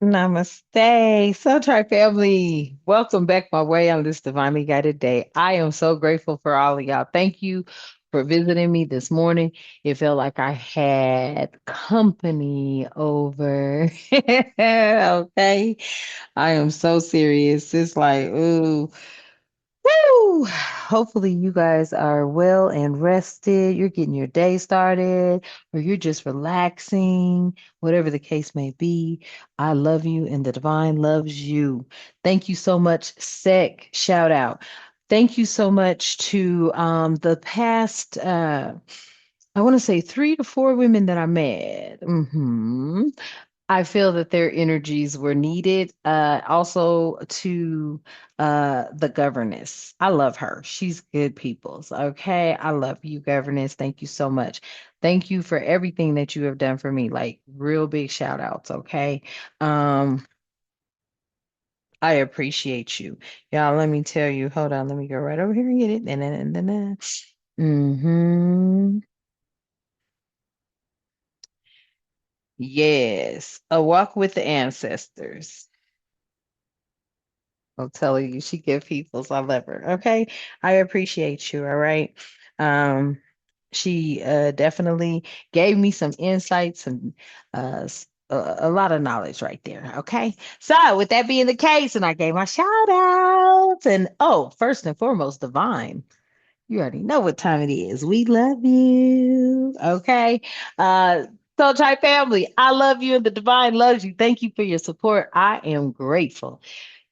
Namaste. So, Tri family, welcome back my way on this divinely guided day. I am so grateful for all of y'all. Thank you for visiting me this morning. It felt like I had company over. Okay. I am so serious. It's like, ooh. Woo! Hopefully, you guys are well and rested. You're getting your day started, or you're just relaxing, whatever the case may be. I love you, and the divine loves you. Thank you so much, Sec. Shout out. Thank you so much to the past, I want to say 3 to 4 women that I met. I feel that their energies were needed. Also to the governess. I love her. She's good people's. Okay. I love you, governess. Thank you so much. Thank you for everything that you have done for me. Like real big shout outs. Okay. Um, I appreciate you. Y'all, let me tell you. Hold on, let me go right over here and get it. Mm-hmm. Yes. A walk with the ancestors. I'm telling you, she give peoples. I love her. Okay. I appreciate you. All right. Um, she definitely gave me some insights and a lot of knowledge right there. Okay. So with that being the case, and I gave my shout outs and oh, first and foremost, Divine. You already know what time it is. We love you. Okay. Soul Tribe family, I love you and the divine loves you. Thank you for your support. I am grateful.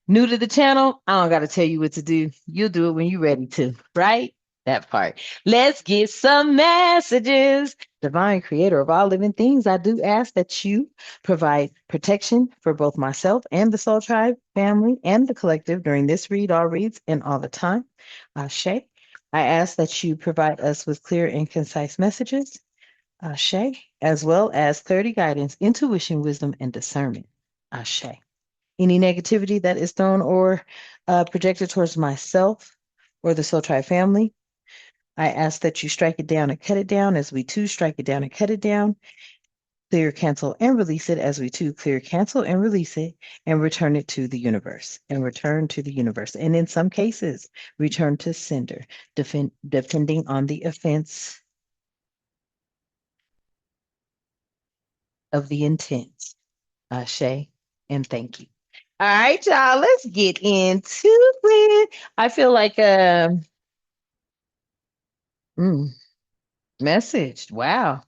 New to the channel, I don't got to tell you what to do. You'll do it when you're ready to, right? That part. Let's get some messages. Divine creator of all living things, I do ask that you provide protection for both myself and the Soul Tribe family and the collective during this read, all reads, and all the time. Ashe. I ask that you provide us with clear and concise messages. Ashe. As well as 30 guidance, intuition, wisdom, and discernment. Ashe. Any negativity that is thrown or projected towards myself or the Soul Tribe family, I ask that you strike it down and cut it down as we too strike it down and cut it down, clear, cancel, and release it as we too clear, cancel, and release it, and return it to the universe, and return to the universe. And in some cases, return to sender, depending on the offense of the intent. Ashe, and thank you. All right, y'all, let's get into it. I feel like mm, message. Wow.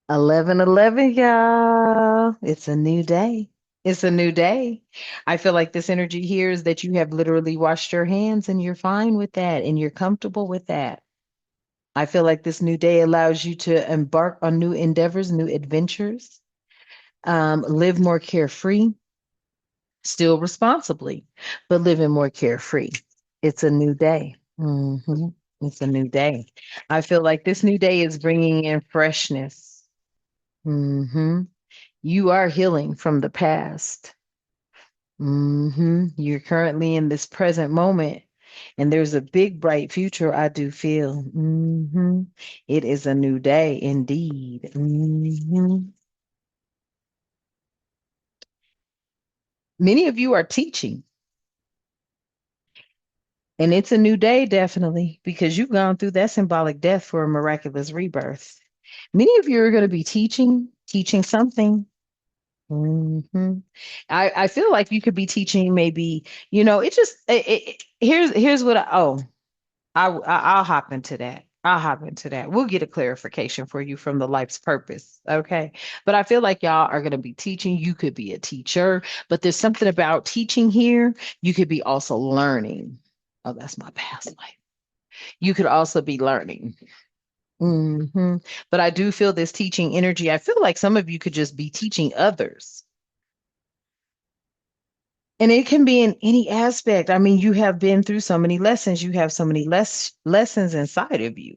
11:11, y'all. It's a new day. It's a new day. I feel like this energy here is that you have literally washed your hands and you're fine with that and you're comfortable with that. I feel like this new day allows you to embark on new endeavors, new adventures, live more carefree, still responsibly, but living more carefree. It's a new day. It's a new day. I feel like this new day is bringing in freshness. hmm You are healing from the past. You're currently in this present moment, and there's a big, bright future, I do feel. It is a new day indeed. Many of you are teaching. And it's a new day, definitely, because you've gone through that symbolic death for a miraculous rebirth. Many of you are going to be teaching something. hmm I feel like you could be teaching maybe, it just, here's what I'll hop into that. I'll hop into that. We'll get a clarification for you from the life's purpose. Okay. But I feel like y'all are going to be teaching. You could be a teacher, but there's something about teaching here. You could be also learning. Oh, that's my past life. You could also be learning. But I do feel this teaching energy. I feel like some of you could just be teaching others. And it can be in any aspect. I mean, you have been through so many lessons. You have so many lessons inside of you.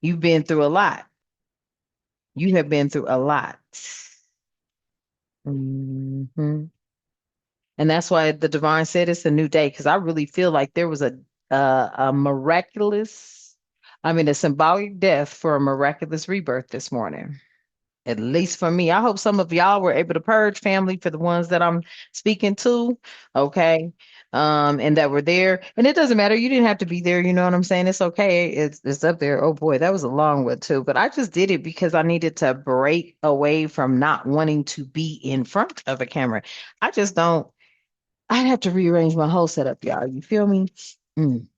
You've been through a lot. You have been through a lot. hmm And that's why the divine said it's a new day, because I really feel like there was a miraculous, I mean, a symbolic death for a miraculous rebirth this morning. At least for me. I hope some of y'all were able to purge, family, for the ones that I'm speaking to. Okay. And that were there. And it doesn't matter. You didn't have to be there. You know what I'm saying? It's okay. It's up there. Oh boy, that was a long one too. But I just did it because I needed to break away from not wanting to be in front of a camera. I just don't. I'd have to rearrange my whole setup, y'all. You feel me? Mm.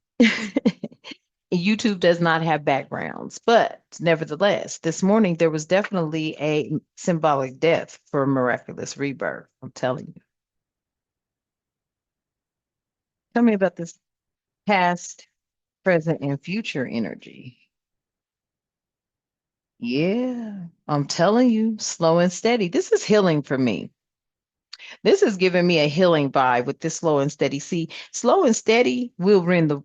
YouTube does not have backgrounds, but nevertheless, this morning there was definitely a symbolic death for a miraculous rebirth. I'm telling you. Tell me about this past, present, and future energy. Yeah, I'm telling you, slow and steady. This is healing for me. This is giving me a healing vibe with this slow and steady. See, slow and steady will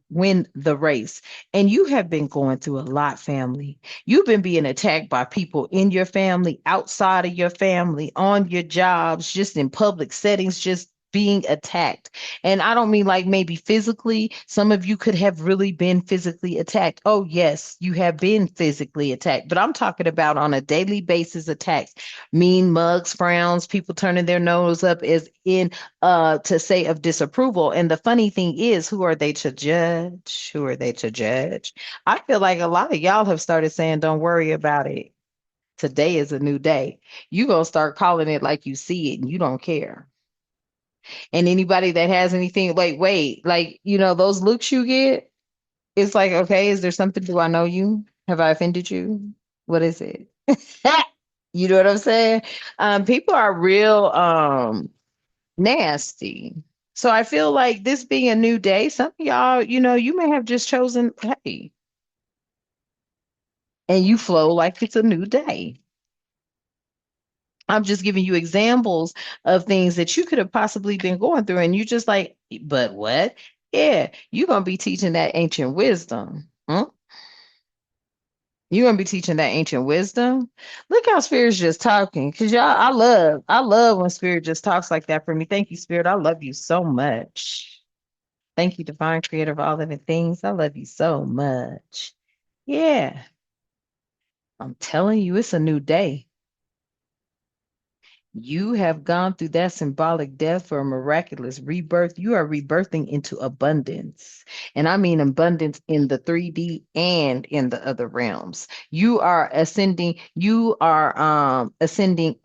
win the race. And you have been going through a lot, family. You've been being attacked by people in your family, outside of your family, on your jobs, just in public settings, just being attacked. And I don't mean like maybe physically. Some of you could have really been physically attacked. Oh, yes, you have been physically attacked, but I'm talking about on a daily basis attacks, mean mugs, frowns, people turning their nose up is in to say of disapproval. And the funny thing is, who are they to judge? Who are they to judge? I feel like a lot of y'all have started saying, don't worry about it. Today is a new day. You gonna start calling it like you see it and you don't care. And anybody that has anything, like, wait, like, those looks you get, it's like, okay, is there something? Do I know you? Have I offended you? What is it? You know what I'm saying? People are real nasty. So I feel like this being a new day, some of y'all, you may have just chosen, hey, and you flow like it's a new day. I'm just giving you examples of things that you could have possibly been going through, and you just like, but what? Yeah, you're gonna be teaching that ancient wisdom. Hmm? You're gonna be teaching that ancient wisdom. Look how Spirit's just talking. Cause y'all, I love when Spirit just talks like that for me. Thank you, Spirit. I love you so much. Thank you, Divine Creator of all living things. I love you so much. Yeah, I'm telling you, it's a new day. You have gone through that symbolic death for a miraculous rebirth. You are rebirthing into abundance. And I mean abundance in the 3D and in the other realms. You are ascending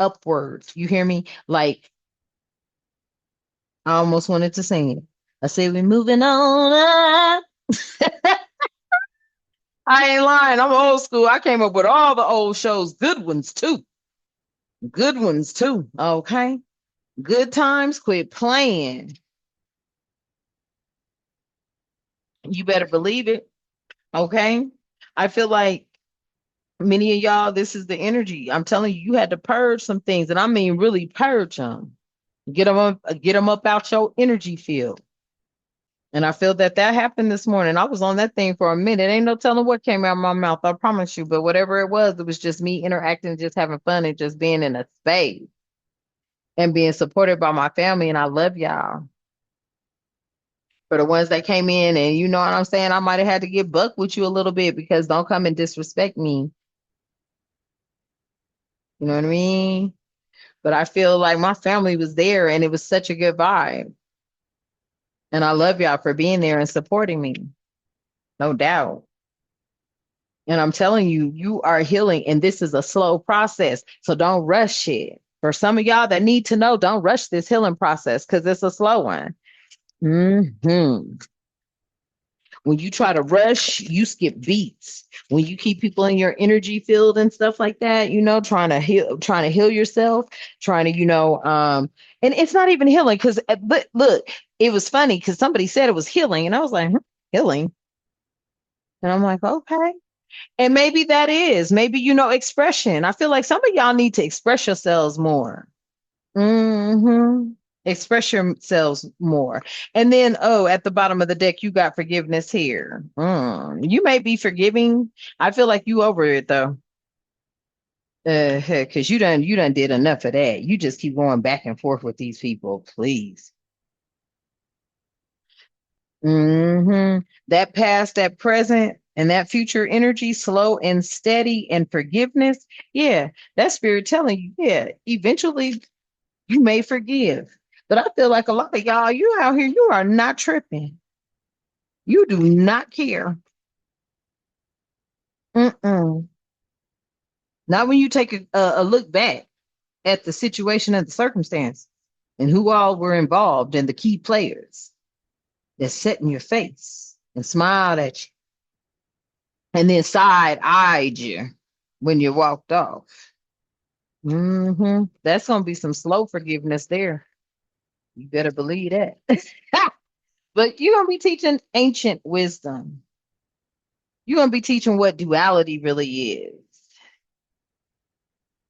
upwards. You hear me? Like I almost wanted to sing it. I say we're moving on up. I ain't lying. I'm old school. I came up with all the old shows, good ones too. Good ones too. Okay. Good times, quit playing. You better believe it. Okay. I feel like many of y'all, this is the energy. I'm telling you, you had to purge some things, and I mean really purge them. Get them up out your energy field. And I feel that that happened this morning. I was on that thing for a minute. Ain't no telling what came out of my mouth. I promise you. But whatever it was just me interacting, just having fun, and just being in a space and being supported by my family. And I love y'all. For the ones that came in, and you know what I'm saying, I might have had to get buck with you a little bit because don't come and disrespect me. You know what I mean? But I feel like my family was there and it was such a good vibe. And I love y'all for being there and supporting me. No doubt. And I'm telling you, you are healing and this is a slow process. So don't rush it. For some of y'all that need to know, don't rush this healing process because it's a slow one. Hmm. When you try to rush, you skip beats. When you keep people in your energy field and stuff like that, trying to heal yourself, trying to, and it's not even healing because, but look, it was funny because somebody said it was healing, and I was like, healing, and I'm like, okay, and maybe that is, maybe expression. I feel like some of y'all need to express yourselves more. Hmm. Express yourselves more. And then, oh, at the bottom of the deck, you got forgiveness here. You may be forgiving. I feel like you over it though. Because you done did enough of that. You just keep going back and forth with these people, please. Hmm. That past, that present. And that future energy, slow and steady and forgiveness, yeah, that spirit telling you, yeah, eventually you may forgive. But I feel like a lot of y'all, you out here, you are not tripping. You do not care. Mm-mm. Not when you take a look back at the situation and the circumstance and who all were involved and the key players that sat in your face and smiled at you and then side-eyed you when you walked off. That's going to be some slow forgiveness there. You better believe that. But you're going to be teaching ancient wisdom. You're going to be teaching what duality really is.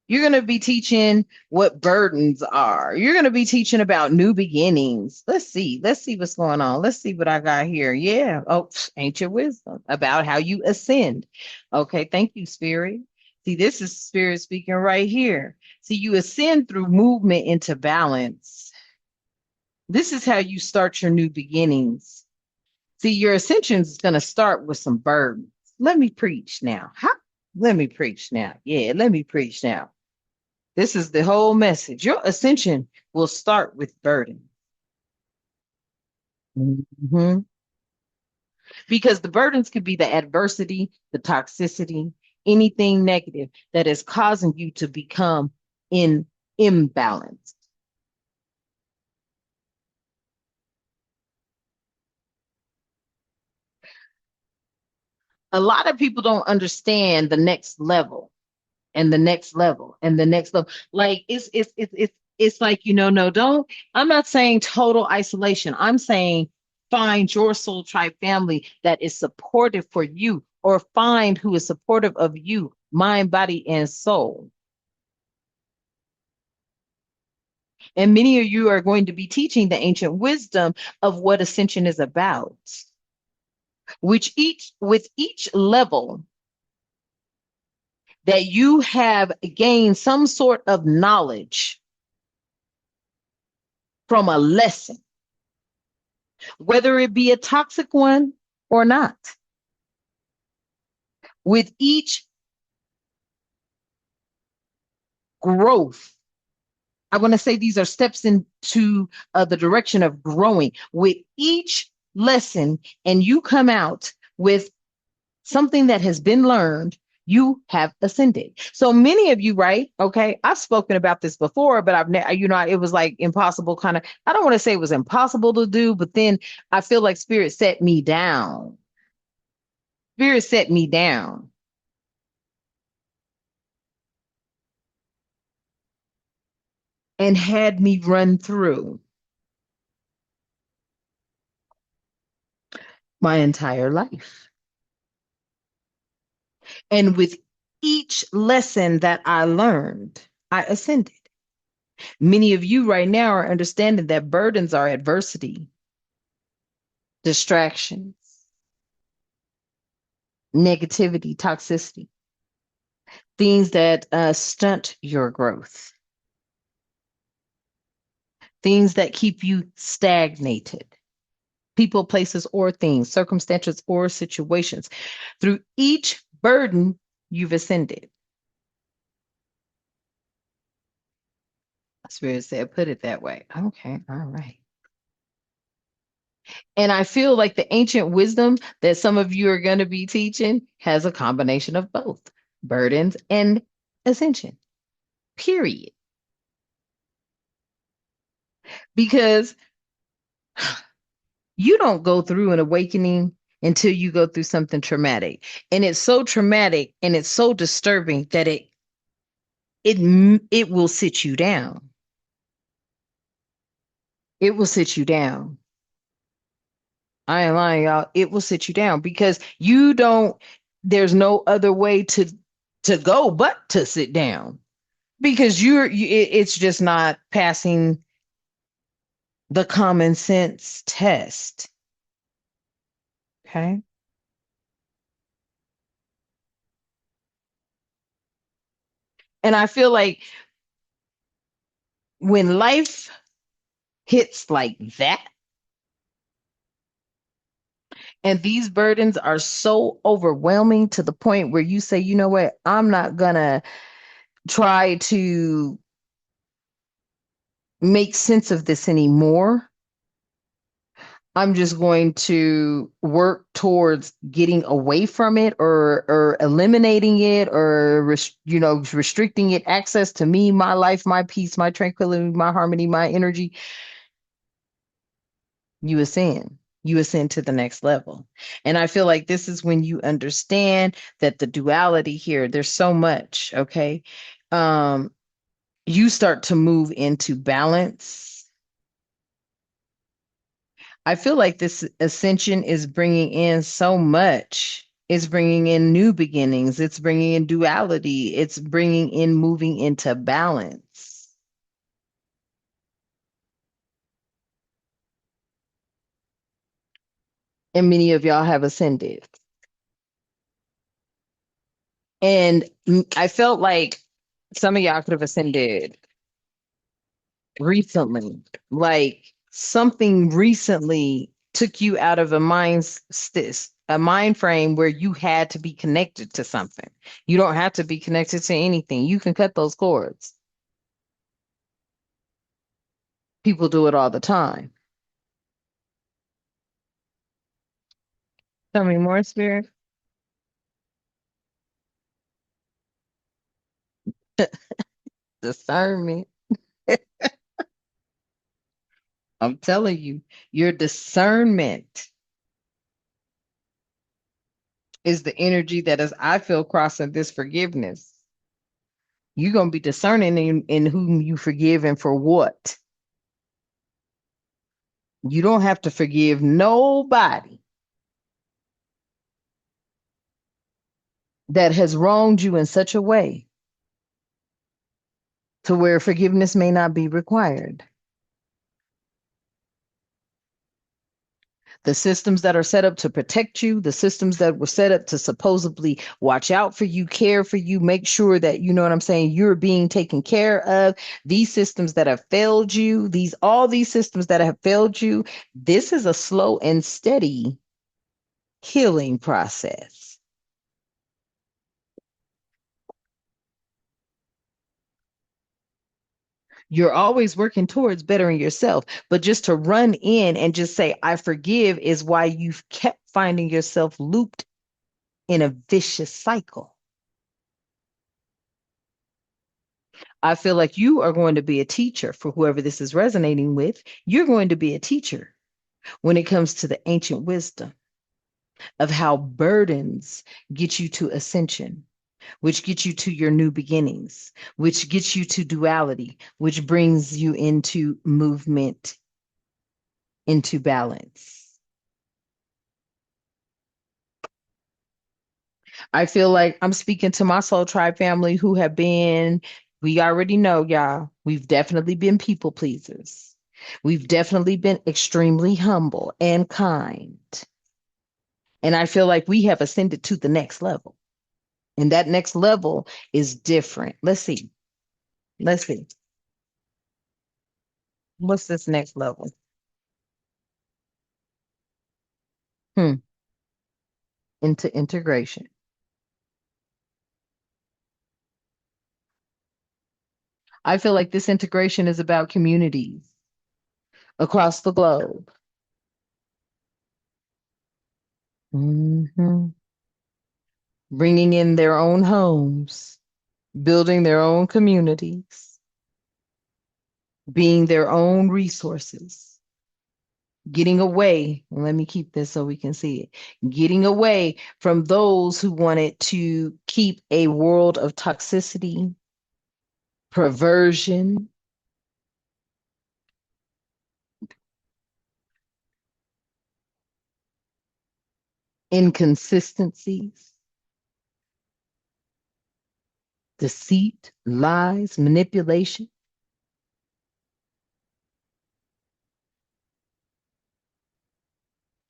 You're going to be teaching what burdens are. You're going to be teaching about new beginnings. Let's see. Let's see what's going on. Let's see what I got here. Yeah. Oh, ancient wisdom about how you ascend. Okay. Thank you, Spirit. See, this is Spirit speaking right here. See, you ascend through movement into balance. This is how you start your new beginnings. See, your ascension is going to start with some burdens. Let me preach now. Let me preach now. Yeah, let me preach now. This is the whole message. Your ascension will start with burden. Mhm. Because the burdens could be the adversity, the toxicity, anything negative that is causing you to become in imbalance. A lot of people don't understand the next level and the next level and the next level. Like it's like, no, don't. I'm not saying total isolation. I'm saying find your soul tribe family that is supportive for you, or find who is supportive of you, mind, body, and soul. And many of you are going to be teaching the ancient wisdom of what ascension is about, which each with each level that you have gained some sort of knowledge from a lesson, whether it be a toxic one or not. With each growth, I want to say these are steps into the direction of growing. With each lesson, and you come out with something that has been learned, you have ascended. So many of you, right? Okay, I've spoken about this before, but I've never, it was like impossible kind of. I don't want to say it was impossible to do, but then I feel like Spirit set me down. Spirit set me down and had me run through my entire life. And with each lesson that I learned, I ascended. Many of you right now are understanding that burdens are adversity, distractions, negativity, toxicity, things that stunt your growth, things that keep you stagnated, people, places, or things, circumstances, or situations. Through each burden, you've ascended. Spirit said, put it that way. Okay, all right. And I feel like the ancient wisdom that some of you are going to be teaching has a combination of both burdens and ascension, period. Because you don't go through an awakening until you go through something traumatic. And it's so traumatic and it's so disturbing that it will sit you down. It will sit you down. I ain't lying, y'all. It will sit you down because you don't, there's no other way to go but to sit down because it's just not passing the common sense test. Okay. And I feel like when life hits like that, And these burdens are so overwhelming to the point where you say, you know what, I'm not gonna try to make sense of this anymore. I'm just going to work towards getting away from it, or eliminating it, or restricting it access to me, my life, my peace, my tranquility, my harmony, my energy. You ascend to the next level. And I feel like this is when you understand that the duality here, there's so much, okay? Um, you start to move into balance. I feel like this ascension is bringing in so much. It's bringing in new beginnings. It's bringing in duality. It's bringing in moving into balance. And many of y'all have ascended. And I felt like some of y'all could have ascended recently. Like something recently took you out of a mind frame where you had to be connected to something. You don't have to be connected to anything. You can cut those cords. People do it all the time. Tell me more, Spirit. Discernment. I'm telling you, your discernment is the energy that is, I feel, crossing this forgiveness. You're going to be discerning in whom you forgive and for what. You don't have to forgive nobody that has wronged you in such a way to where forgiveness may not be required. The systems that are set up to protect you, the systems that were set up to supposedly watch out for you, care for you, make sure that, you know what I'm saying, you're being taken care of. These systems that have failed you, all these systems that have failed you, this is a slow and steady healing process. You're always working towards bettering yourself, but just to run in and just say, I forgive, is why you've kept finding yourself looped in a vicious cycle. I feel like you are going to be a teacher for whoever this is resonating with. You're going to be a teacher when it comes to the ancient wisdom of how burdens get you to ascension, which gets you to your new beginnings, which gets you to duality, which brings you into movement, into balance. I feel like I'm speaking to my soul tribe family who have been, we already know, y'all, we've definitely been people pleasers. We've definitely been extremely humble and kind. And I feel like we have ascended to the next level. And that next level is different. Let's see. Let's see. What's this next level? Hmm. Into integration. I feel like this integration is about communities across the globe. Mhm. Bringing in their own homes, building their own communities, being their own resources, getting away. Let me keep this so we can see it. Getting away from those who wanted to keep a world of toxicity, perversion, inconsistencies, deceit, lies, manipulation,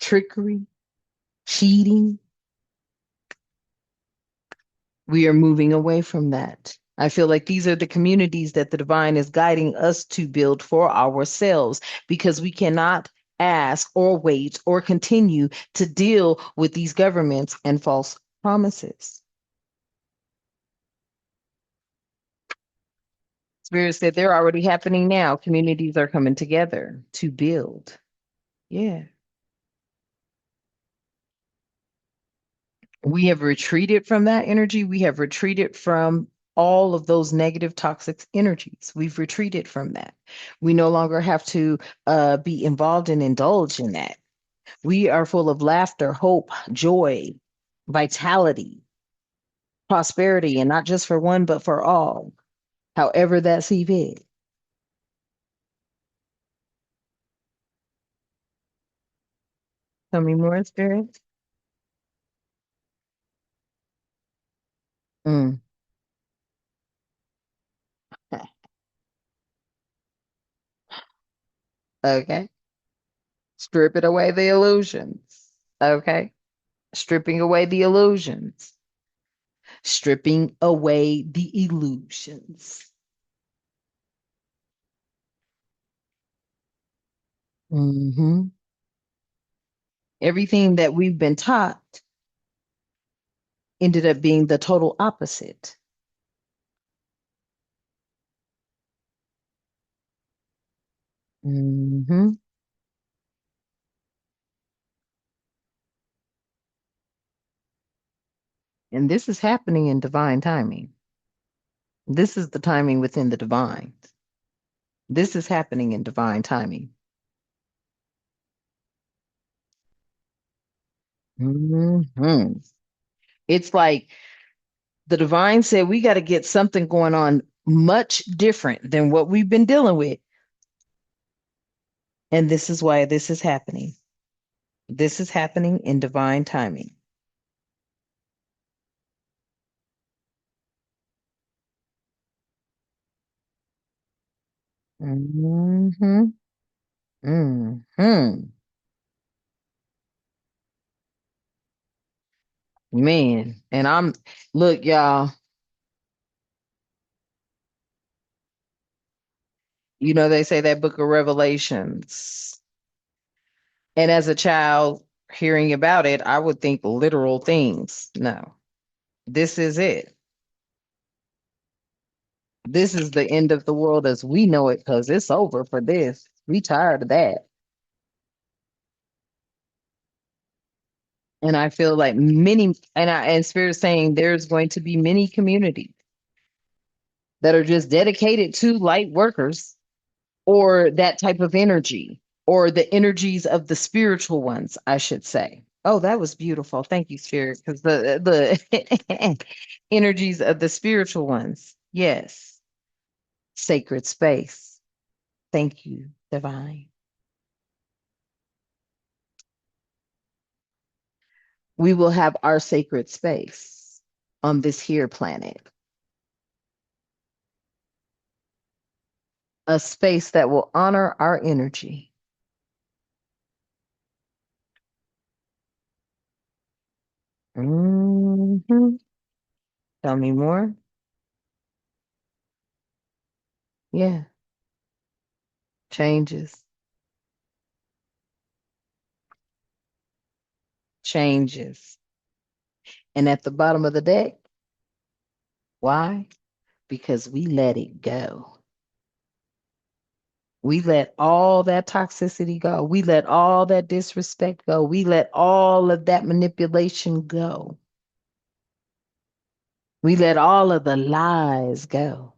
trickery, cheating. We are moving away from that. I feel like these are the communities that the divine is guiding us to build for ourselves, because we cannot ask or wait or continue to deal with these governments and false promises. Spirit said they're already happening now. Communities are coming together to build. Yeah. We have retreated from that energy. We have retreated from all of those negative, toxic energies. We've retreated from that. We no longer have to be involved and indulge in that. We are full of laughter, hope, joy, vitality, prosperity, and not just for one, but for all, however that see fit. Tell me more, Spirit. Mm. Okay. Strip it away the illusions. Okay. Stripping away the illusions. Stripping away the illusions. Hmm. Everything that we've been taught ended up being the total opposite. Hmm. And this is happening in divine timing. This is the timing within the divine. This is happening in divine timing. Hmm. It's like the divine said, we got to get something going on much different than what we've been dealing with. And this is why this is happening. This is happening in divine timing. Hmm. Hmm. Man, and look, y'all, they say that book of Revelations. And as a child hearing about it, I would think literal things. No, this is it. This is the end of the world as we know it because it's over for this. We tired of that. And I feel like and Spirit saying there's going to be many communities that are just dedicated to light workers or that type of energy or the energies of the spiritual ones, I should say. Oh, that was beautiful. Thank you, Spirit, because the energies of the spiritual ones. Yes. Sacred space. Thank you, divine. We will have our sacred space on this here planet, a space that will honor our energy. Hmm. Tell me more. Yeah, changes, changes. And at the bottom of the deck, why? Because we let it go. We let all that toxicity go. We let all that disrespect go. We let all of that manipulation go. We let all of the lies go.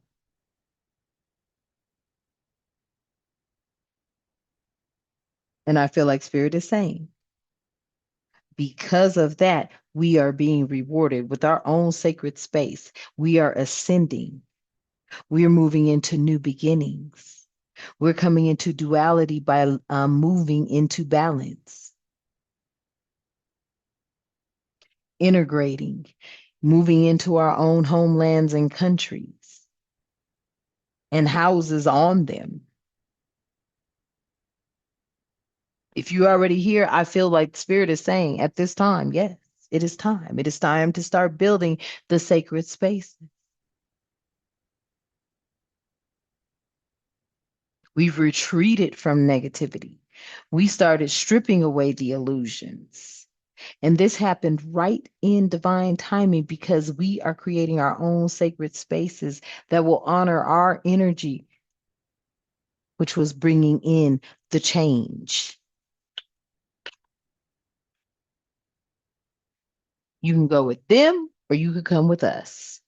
And I feel like Spirit is saying, because of that, we are being rewarded with our own sacred space. We are ascending. We are moving into new beginnings. We're coming into duality by moving into balance, integrating, moving into our own homelands and countries and houses on them. If you're already here, I feel like Spirit is saying at this time, yes, it is time. It is time to start building the sacred space. We've retreated from negativity. We started stripping away the illusions. And this happened right in divine timing because we are creating our own sacred spaces that will honor our energy, which was bringing in the change. You can go with them or you could come with us.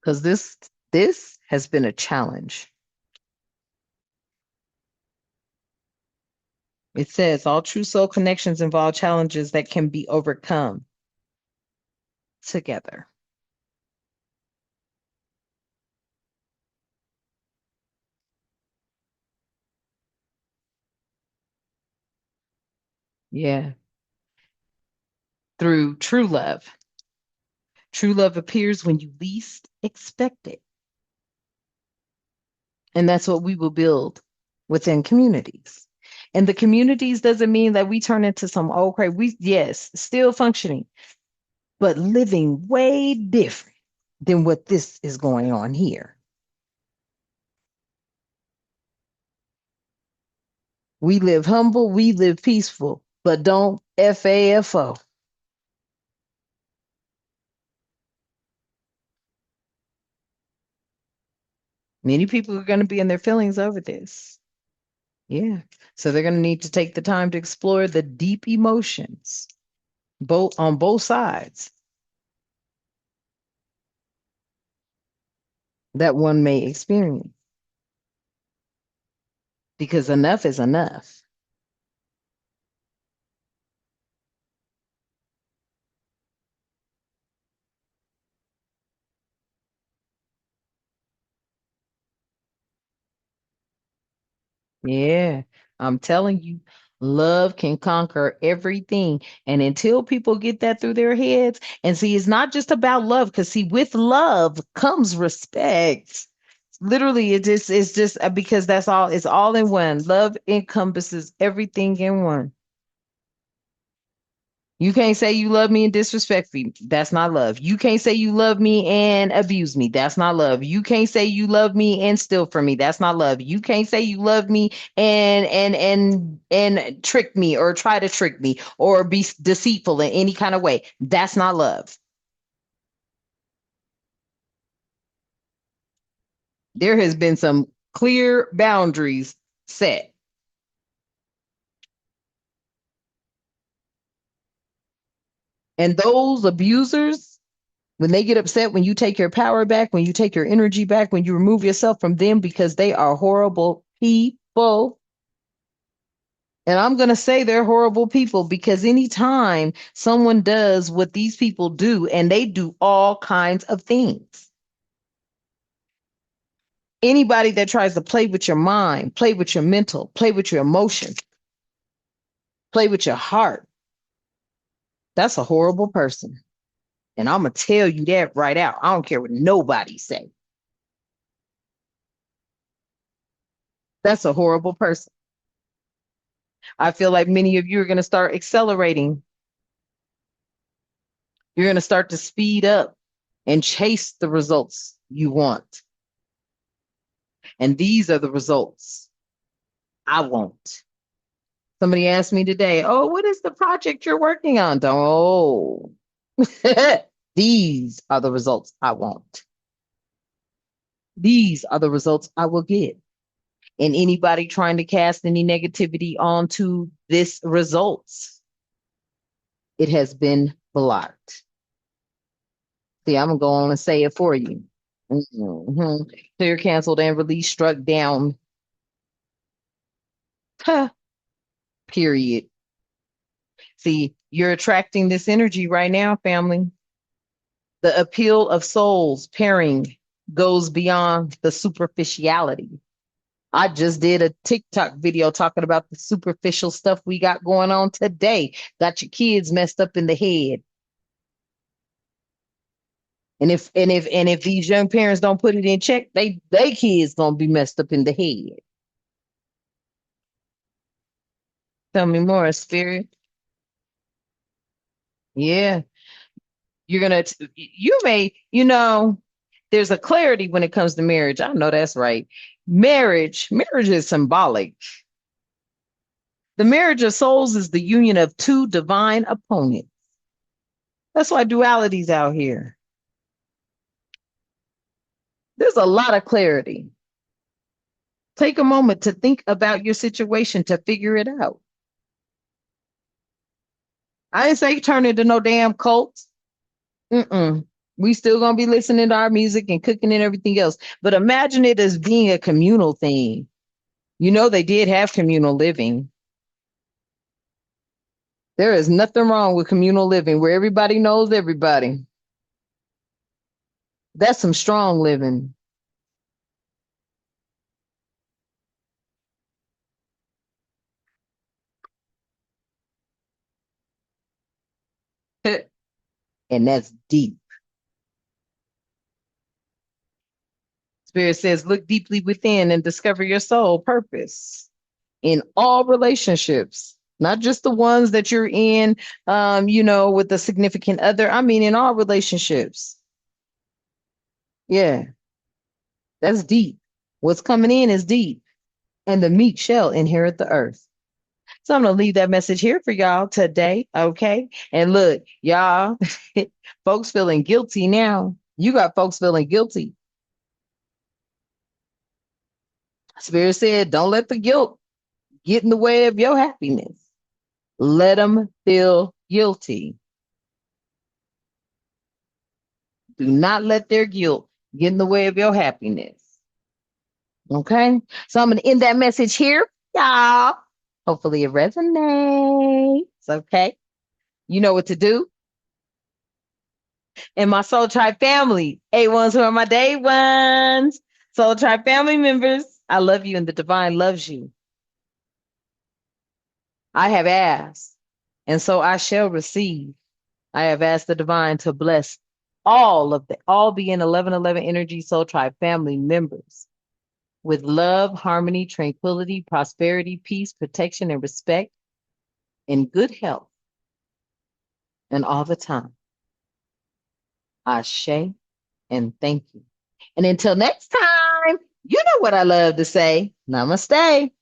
Because this has been a challenge. It says all true soul connections involve challenges that can be overcome together. Yeah. Through true love. True love appears when you least expect it. And that's what we will build within communities. And the communities doesn't mean that we turn into some old crazy. We, yes, still functioning, but living way different than what this is going on here. We live humble, we live peaceful, but don't FAFO. Many people are going to be in their feelings over this. Yeah. So they're going to need to take the time to explore the deep emotions both on both sides that one may experience because enough is enough. Yeah, I'm telling you, love can conquer everything. And until people get that through their heads, and see, it's not just about love, because see, with love comes respect. Literally, it's just because that's all, it's all in one. Love encompasses everything in one. You can't say you love me and disrespect me. That's not love. You can't say you love me and abuse me. That's not love. You can't say you love me and steal from me. That's not love. You can't say you love me and trick me or try to trick me or be deceitful in any kind of way. That's not love. There has been some clear boundaries set. And those abusers, when they get upset, when you take your power back, when you take your energy back, when you remove yourself from them because they are horrible people. And I'm going to say they're horrible people because anytime someone does what these people do, and they do all kinds of things, anybody that tries to play with your mind, play with your mental, play with your emotion, play with your heart, that's a horrible person. And I'm going to tell you that right out. I don't care what nobody say. That's a horrible person. I feel like many of you are going to start accelerating. You're going to start to speed up and chase the results you want. And these are the results I want. Somebody asked me today, oh, what is the project you're working on? Oh, these are the results I want. These are the results I will get. And anybody trying to cast any negativity onto this results, it has been blocked. See, I'm going to go on and say it for you. Mm-hmm. Clear, canceled, and released, struck down. Huh. Period. See, you're attracting this energy right now, family. The appeal of souls pairing goes beyond the superficiality. I just did a TikTok video talking about the superficial stuff we got going on today. Got your kids messed up in the head. And if these young parents don't put it in check, they kids gonna be messed up in the head. Tell me more, spirit. Yeah. You're gonna you may, There's a clarity when it comes to marriage. I know that's right. Marriage is symbolic. The marriage of souls is the union of two divine opponents. That's why duality's out here. There's a lot of clarity. Take a moment to think about your situation to figure it out. I didn't say turn into no damn cult. Mm-mm. We still gonna be listening to our music and cooking and everything else. But imagine it as being a communal thing. You know, they did have communal living. There is nothing wrong with communal living where everybody knows everybody. That's some strong living. And that's deep. Spirit says, look deeply within and discover your soul purpose in all relationships, not just the ones that you're in, with a significant other. I mean, in all relationships. Yeah, that's deep. What's coming in is deep, and the meek shall inherit the earth. So I'm going to leave that message here for y'all today. Okay. And look, y'all, folks feeling guilty now. You got folks feeling guilty. Spirit said, don't let the guilt get in the way of your happiness. Let them feel guilty. Do not let their guilt get in the way of your happiness. Okay. So I'm going to end that message here, y'all. Hopefully it resonates. Okay. You know what to do. And my Soul Tribe family, A1s who are my day ones. Soul Tribe family members, I love you and the divine loves you. I have asked, and so I shall receive. I have asked the divine to bless all the in 1111 Energy Soul Tribe family members with love, harmony, tranquility, prosperity, peace, protection, and respect, and good health, and all the time. Ashe, and thank you. And until next time, you know what I love to say. Namaste.